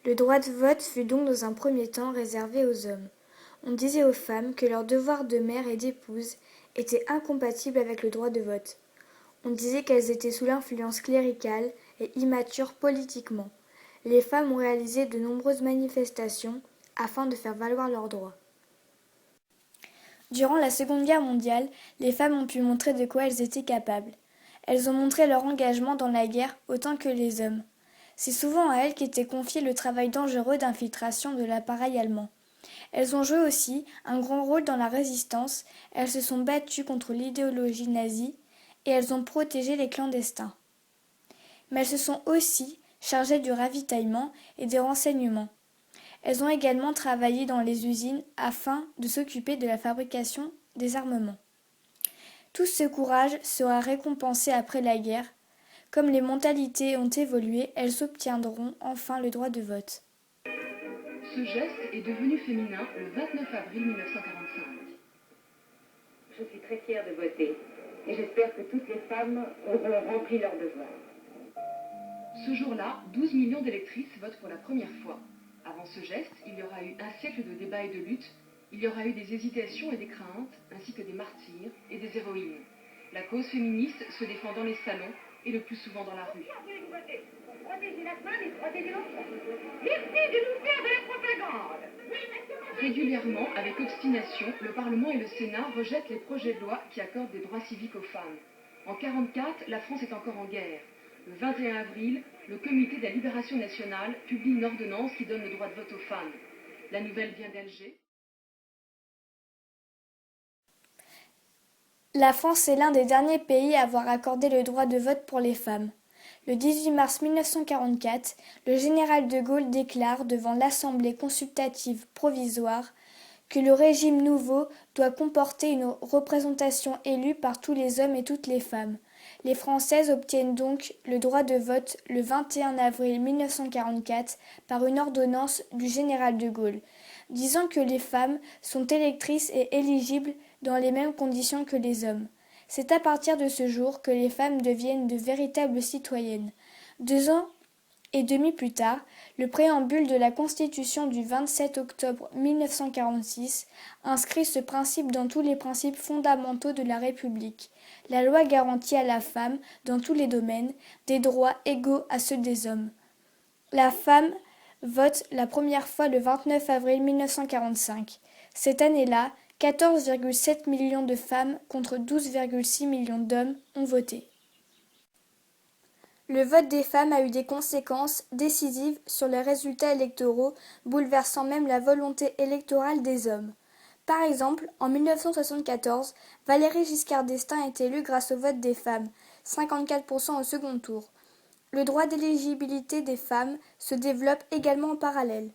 Le droit de vote fut donc dans un premier temps réservé aux hommes. On disait aux femmes que leur devoir de mère et d'épouse était incompatible avec le droit de vote. On disait qu'elles étaient sous l'influence cléricale et immatures politiquement. Les femmes ont réalisé de nombreuses manifestations afin de faire valoir leurs droits. Durant la Seconde Guerre mondiale, les femmes ont pu montrer de quoi elles étaient capables. Elles ont montré leur engagement dans la guerre autant que les hommes. C'est souvent à elles qu'était confié le travail dangereux d'infiltration de l'appareil allemand. Elles ont joué aussi un grand rôle dans la résistance, elles se sont battues contre l'idéologie nazie et elles ont protégé les clandestins. Mais elles se sont aussi chargées du ravitaillement et des renseignements. Elles ont également travaillé dans les usines afin de s'occuper de la fabrication des armements. Tout ce courage sera récompensé après la guerre. Comme les mentalités ont évolué, elles obtiendront enfin le droit de vote. Ce geste est devenu féminin le 29 avril 1945. Je suis très fière de voter et j'espère que toutes les femmes auront rempli leur devoir. Ce jour-là, 12 millions d'électrices votent pour la première fois. Avant ce geste, il y aura eu un siècle de débats et de luttes. Il y aura eu des hésitations et des craintes, ainsi que des martyrs et des héroïnes. La cause féministe se défend dans les salons et le plus souvent dans la rue. Protégez la femme et protégez l'enfant. Merci de nous faire de la propagande. Régulièrement, avec obstination, le Parlement et le Sénat rejettent les projets de loi qui accordent des droits civiques aux femmes. En 1944, la France est encore en guerre. Le 21 avril, le Comité de la Libération nationale publie une ordonnance qui donne le droit de vote aux femmes. La nouvelle vient d'Alger. La France est l'un des derniers pays à avoir accordé le droit de vote pour les femmes. Le 18 mars 1944, le général de Gaulle déclare devant l'Assemblée consultative provisoire que le régime nouveau doit comporter une représentation élue par tous les hommes et toutes les femmes. Les Françaises obtiennent donc le droit de vote le 21 avril 1944 par une ordonnance du général de Gaulle, disant que les femmes sont électrices et éligibles dans les mêmes conditions que les hommes. C'est à partir de ce jour que les femmes deviennent de véritables citoyennes. 2 ans et demi plus tard, le préambule de la Constitution du 27 octobre 1946 inscrit ce principe dans tous les principes fondamentaux de la République. La loi garantit à la femme, dans tous les domaines, des droits égaux à ceux des hommes. La femme vote la première fois le 29 avril 1945. Cette année-là, 14,7 millions de femmes contre 12,6 millions d'hommes ont voté. Le vote des femmes a eu des conséquences décisives sur les résultats électoraux, bouleversant même la volonté électorale des hommes. Par exemple, en 1974, Valéry Giscard d'Estaing est élu grâce au vote des femmes, 54% au second tour. Le droit d'éligibilité des femmes se développe également en parallèle.